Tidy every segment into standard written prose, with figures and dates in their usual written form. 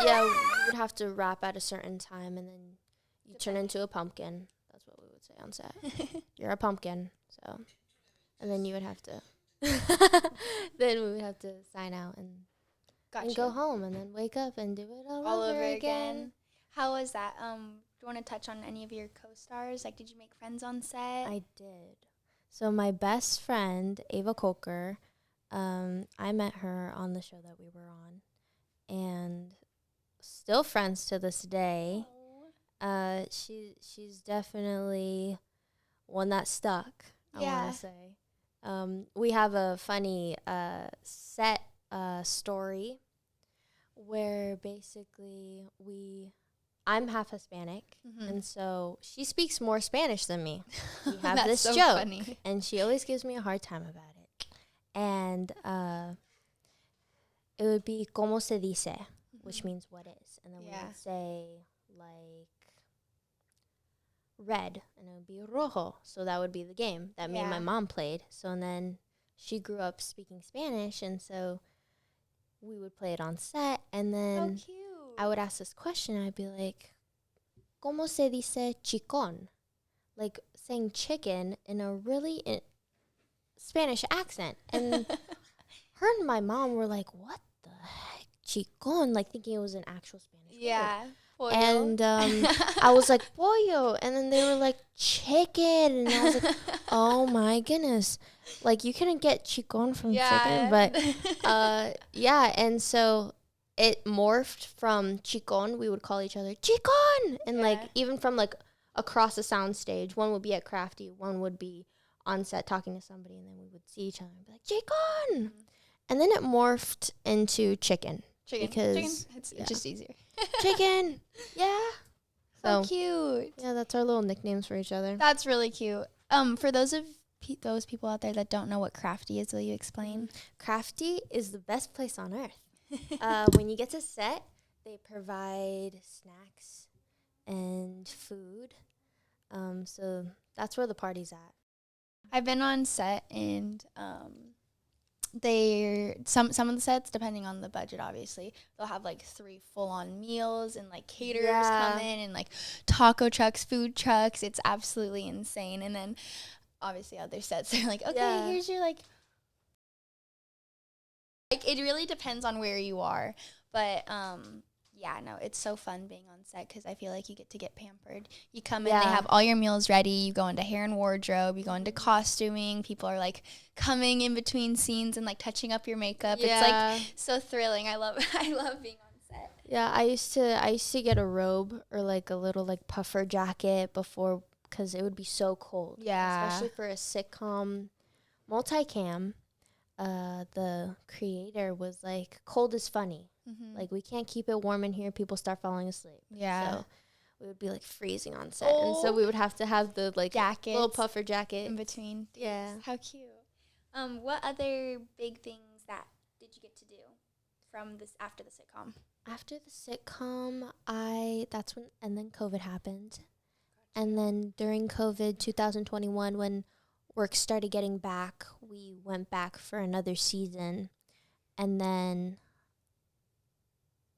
Yeah, we would have to rap at a certain time, and then you turn into a pumpkin. That's what we would say on set. You're a pumpkin, so. And then you would have to, then we would have to sign out and go home, and then wake up and do it all over again. How was that? Do you want to touch on any of your co-stars? Like, did you make friends on set? I did. So my best friend, Ava Coker, I met her on the show that we were on, and still friends to this day. She's definitely one that stuck, I want to say. We have a funny set story where basically I'm half Hispanic, and so she speaks more Spanish than me. We have this so joke, funny. And she always gives me a hard time about it. And it would be como se dice, which means what is. And then we would say, like, red, and it would be rojo. So that would be the game that me and my mom played. So and then she grew up speaking Spanish, and so we would play it on set. And then I would ask this question, and I'd be like, como se dice chicon? Like saying chicken in a really Spanish accent. And her and my mom were like, what the heck, chicon? Like thinking it was an actual Spanish word. Pollo. And I was like, pollo. And then they were like, chicken. And I was like, oh my goodness. Like, you couldn't get chicon from chicken. But, and so it morphed from chicon. We would call each other chicon. And, like, even from, like, across the sound stage, one would be at Crafty, one would be on set talking to somebody, and then we would see each other and be like, chicon. Mm-hmm. And then it morphed into chicken. Because it's just easier. Chicken. Yeah. So cute. Yeah, that's our little nicknames for each other. That's really cute. For those people out there that don't know what Crafty is, will you explain? Crafty is the best place on earth. When you get to set, they provide snacks and food. So that's where the party's at. I've been on set, and some of the sets, depending on the budget, obviously, they'll have like 3 full-on meals, and like caterers come in, and like taco trucks, food trucks. It's absolutely insane. And then obviously other sets, they're like, okay, here's your like it really depends on where you are. But it's so fun being on set because I feel like you get pampered. You come in, they have all your meals ready. You go into hair and wardrobe. You go into costuming. People are like coming in between scenes and like touching up your makeup. It's like so thrilling. I love being on set. Yeah, I used to get a robe or like a little like puffer jacket before because it would be so cold. Yeah, especially for a sitcom, multicam. The creator was like, cold is funny. Mm-hmm. Like, we can't keep it warm in here. People start falling asleep. Yeah. So we would be like freezing on set. And so we would have to have the like jackets, little puffer jacket in between. Yeah. How cute. What other big things did you get to do from this after the sitcom? After the sitcom, and then COVID happened. Gotcha. And then during COVID 2021, when work started getting back, we went back for another season. And then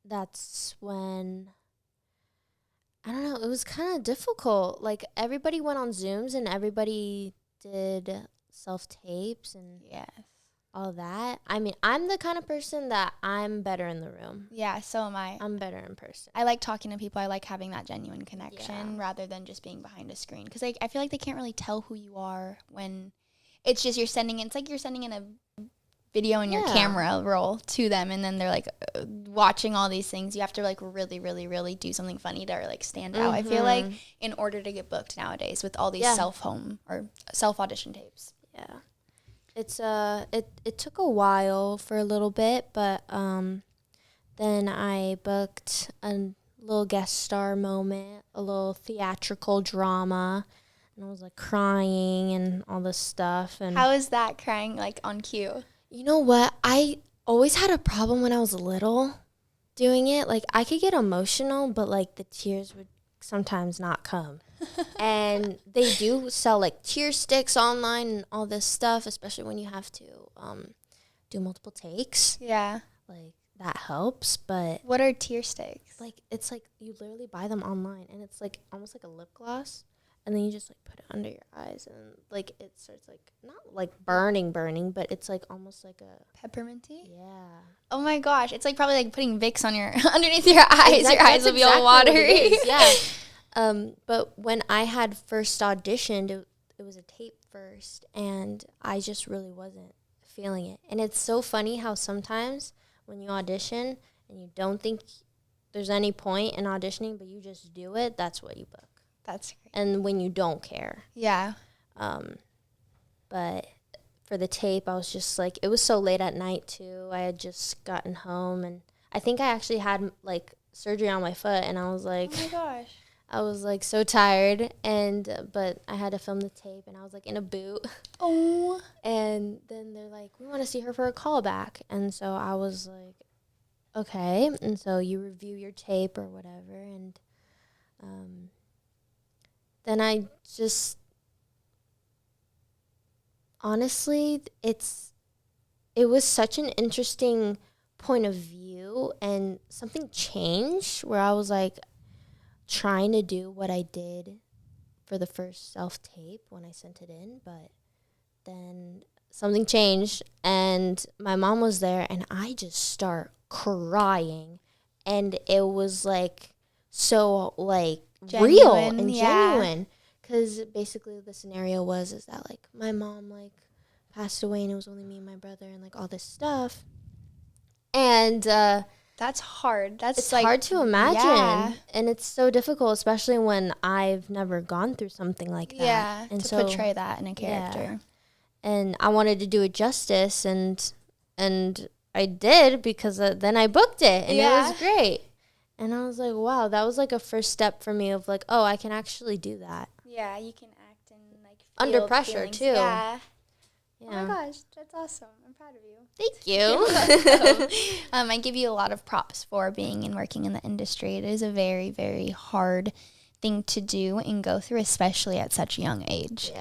that's when, I don't know, it was kind of difficult. Like, everybody went on Zooms and everybody did self-tapes and all that. I mean, I'm the kind of person that I'm better in the room. Yeah, so am I. I'm better in person. I like talking to people. I like having that genuine connection rather than just being behind a screen. Because I feel like they can't really tell who you are when it's just you're sending in a video in your camera roll to them, and then they're like watching all these things. You have to like really, really, really do something funny to like stand out. I feel like in order to get booked nowadays with all these self audition tapes. Yeah. It's it took a while for a little bit, but then I booked a little guest star moment, a little theatrical drama, and I was like crying and all this stuff. And how is that, crying like on cue? You know what? I always had a problem when I was little doing it. Like, I could get emotional, but, like, the tears would sometimes not come. And they do sell, like, tear sticks online and all this stuff, especially when you have to do multiple takes. Yeah. Like, that helps, but... What are tear sticks? Like, it's like you literally buy them online, and it's, like, almost like a lip gloss. And then you just, like, put it under your eyes, and, like, it starts, like, not, like, burning, but it's, like, almost like a... Pepperminty? Yeah. Oh, my gosh. It's, like, probably, like, putting Vicks on your underneath your eyes. Exactly. Your eyes will be all watery. Yeah. But when I had first auditioned, it was a tape first, and I just really wasn't feeling it. And it's so funny how sometimes when you audition and you don't think there's any point in auditioning, but you just do it, that's what you book. That's great. And when you don't care. Yeah. But for the tape, I was just like, it was so late at night too. I had just gotten home, and I think I actually had like surgery on my foot, and I was like, oh my gosh. I was like so tired, and but I had to film the tape, and I was like in a boot. Oh. And then they're like, we want to see her for a callback. And so I was like, okay. And so you review your tape or whatever, and then I just, honestly, it was such an interesting point of view, and something changed where I was like trying to do what I did for the first self-tape when I sent it in, but then something changed, and my mom was there, and I just start crying, and it was like so like genuine, real and genuine, because basically the scenario is that like my mom like passed away, and it was only me and my brother, and like all this stuff, and that's hard. It's like, hard to imagine, and it's so difficult, especially when I've never gone through something like that. Yeah, and to portray that in a character. Yeah. And I wanted to do it justice, and I did, because then I booked it, and it was great. And I was like, wow, that was like a first step for me of like, oh, I can actually do that. Yeah, you can act and like feel under pressure feelings. too. Yeah. Yeah. Oh my gosh, that's awesome. I'm proud of you. Thank you. I give you a lot of props for being and working in the industry. It is a very, very hard thing to do and go through, especially at such a young age.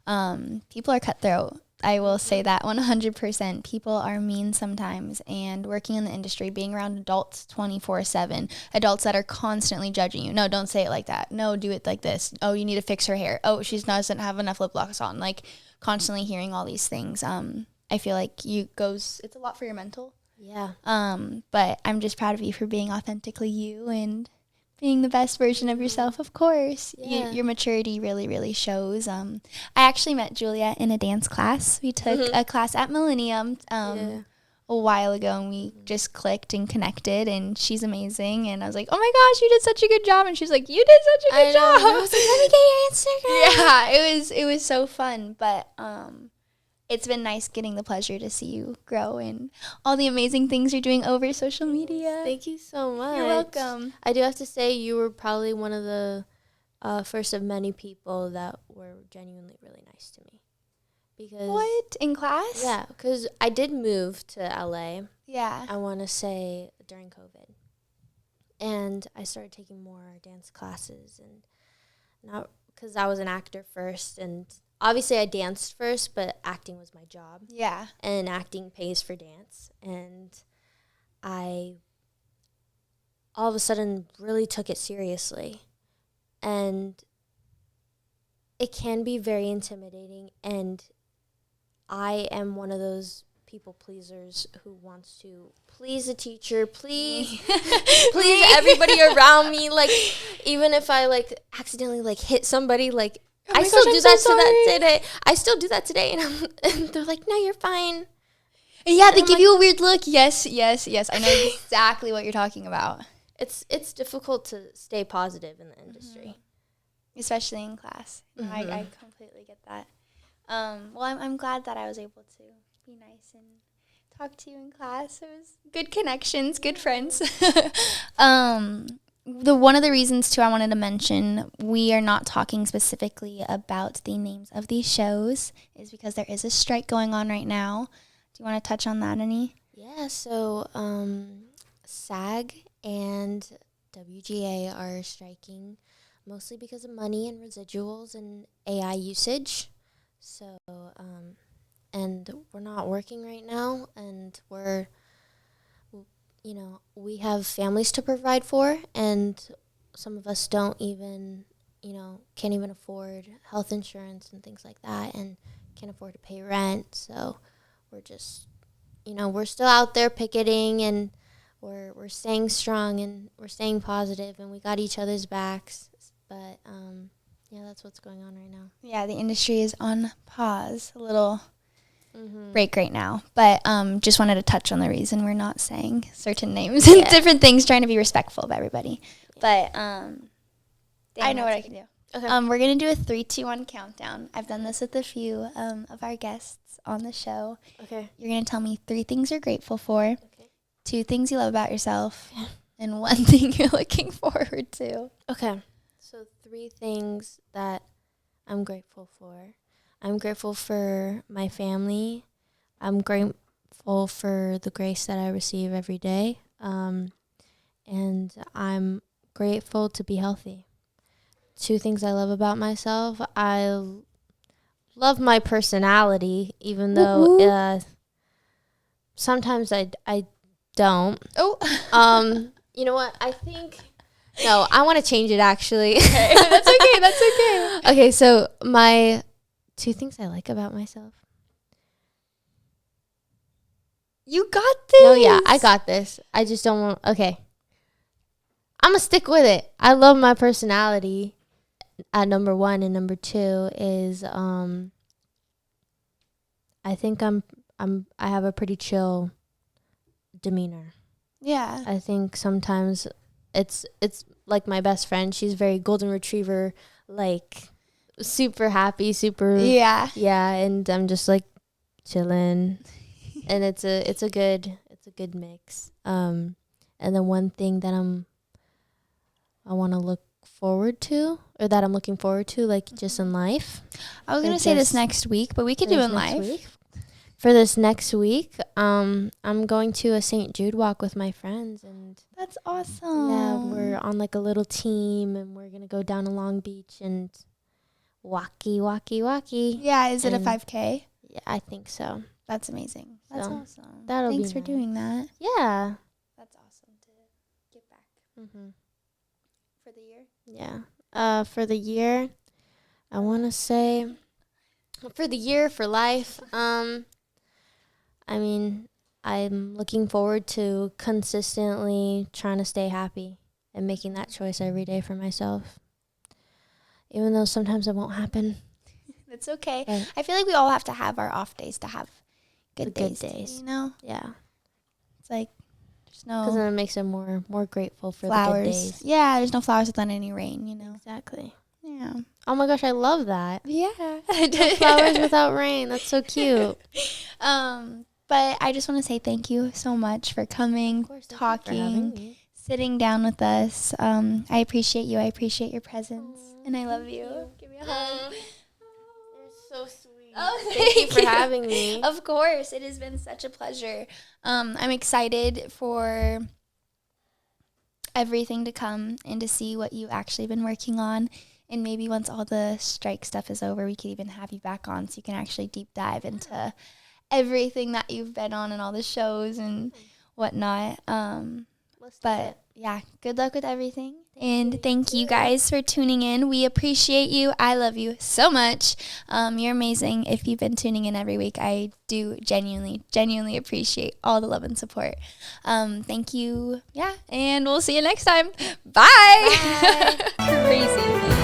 Yeah. People are cutthroat. I will say that 100%. People are mean sometimes, and working in the industry, being around adults 24/7, adults that are constantly judging you. No, don't say it like that. No, do it like this. Oh, you need to fix her hair. Oh, she doesn't have enough lip gloss on. Like, constantly hearing all these things. I feel like it's a lot for your mental. Yeah. But I'm just proud of you for being authentically you and being the best version of yourself, of course. Yeah. Your maturity really, really shows. I actually met Julia in a dance class. We took a class at Millennium a while ago, and we just clicked and connected, and she's amazing. And I was like, oh my gosh, you did such a good job. And she's like, you did such a good job. I was like, let me get your Instagram. Yeah, it was so fun. But it's been nice getting the pleasure to see you grow and all the amazing things you're doing over social media. Thank you so much. You're welcome. I do have to say, you were probably one of the first of many people that were genuinely really nice to me. Because what? In class? Yeah, because I did move to LA. Yeah. I want to say during COVID. And I started taking more dance classes, and not because I was an actor first, and obviously I danced first, but acting was my job. Yeah. And acting pays for dance. And I all of a sudden really took it seriously. And it can be very intimidating, and I am one of those people pleasers who wants to please a teacher, please everybody around me, like even if I like accidentally like hit somebody, like I still do that today, and they're like, no, you're fine. And yeah, they give you a weird look. Yes. I know exactly what you're talking about. It's difficult to stay positive in the industry, especially in class. I completely get that. Well, I'm glad that I was able to be nice and talk to you in class. It was good connections, good friends. One of the reasons, too, I wanted to mention, we are not talking specifically about the names of these shows, is because there is a strike going on right now. Do you want to touch on that any? Yeah, so SAG and WGA are striking mostly because of money and residuals and AI usage. So, and we're not working right now, and we have families to provide for, and some of us don't even, can't even afford health insurance and things like that, and can't afford to pay rent. So we're just, we're still out there picketing, and we're staying strong, and we're staying positive, and we got each other's backs. But that's what's going on right now. Yeah, the industry is on pause, a little break right now. But just wanted to touch on the reason we're not saying certain names and different things, trying to be respectful of everybody. Yeah. But I know what I can do. Okay. We're going to do a 3, 2, 1 countdown. I've done this with a few of our guests on the show. Okay. You're going to tell me 3 things you're grateful for, okay, 2 things you love about yourself, and 1 thing you're looking forward to. Okay. So 3 things that I'm grateful for. I'm grateful for my family. I'm grateful for the grace that I receive every day. And I'm grateful to be healthy. 2 things I love about myself. I love my personality, even though sometimes I don't. Oh. You know what? I think... No, I want to change it, actually. Okay. That's okay. Okay, so my 2 things I like about myself. You got this. No, yeah, I got this. I just don't want... Okay. I'm going to stick with it. I love my personality at number 1, and number 2 is I think I have a pretty chill demeanor. Yeah. I think sometimes it's like my best friend. She's very golden retriever, like super happy, super yeah, and I'm just like chilling, and it's a good mix. And then one thing that I want to look forward to, or that I'm looking forward to, like just in life. I was gonna say this next week, but we could do in life. For this next week, I'm going to a St. Jude walk with my friends, and that's awesome. Yeah, we're on like a little team, and we're gonna go down to Long Beach and walkie. Yeah, is it a 5K? Yeah, I think so. That's amazing. That's awesome. Thanks for doing that. Yeah, that's awesome to get back. For the year. Yeah. For the year, I want to say, for the year, for life. I mean, I'm looking forward to consistently trying to stay happy and making that choice every day for myself. Even though sometimes it won't happen. That's okay. But I feel like we all have to have our off days to have good days. You know? Yeah. It's like, there's no... Because then it makes it more grateful for flowers. The good days. Yeah, there's no flowers without any rain, you know? Exactly. Yeah. Oh my gosh, I love that. Yeah. No flowers without rain. That's so cute. But I just want to say thank you so much for coming, talking, sitting down with us. I appreciate you. I appreciate your presence. And I love you. Give me a hug. You're so sweet. Oh, thank you for having me. Of course. It has been such a pleasure. I'm excited for everything to come and to see what you've actually been working on. And maybe once all the strike stuff is over, we could even have you back on so you can actually deep dive into everything that you've been on and all the shows and whatnot. But yeah, good luck with everything. And thank you guys for tuning in. We appreciate you. I love you so much. You're amazing. If you've been tuning in every week, I do genuinely appreciate all the love and support. Thank you. Yeah. And we'll see you next time. Bye. Crazy.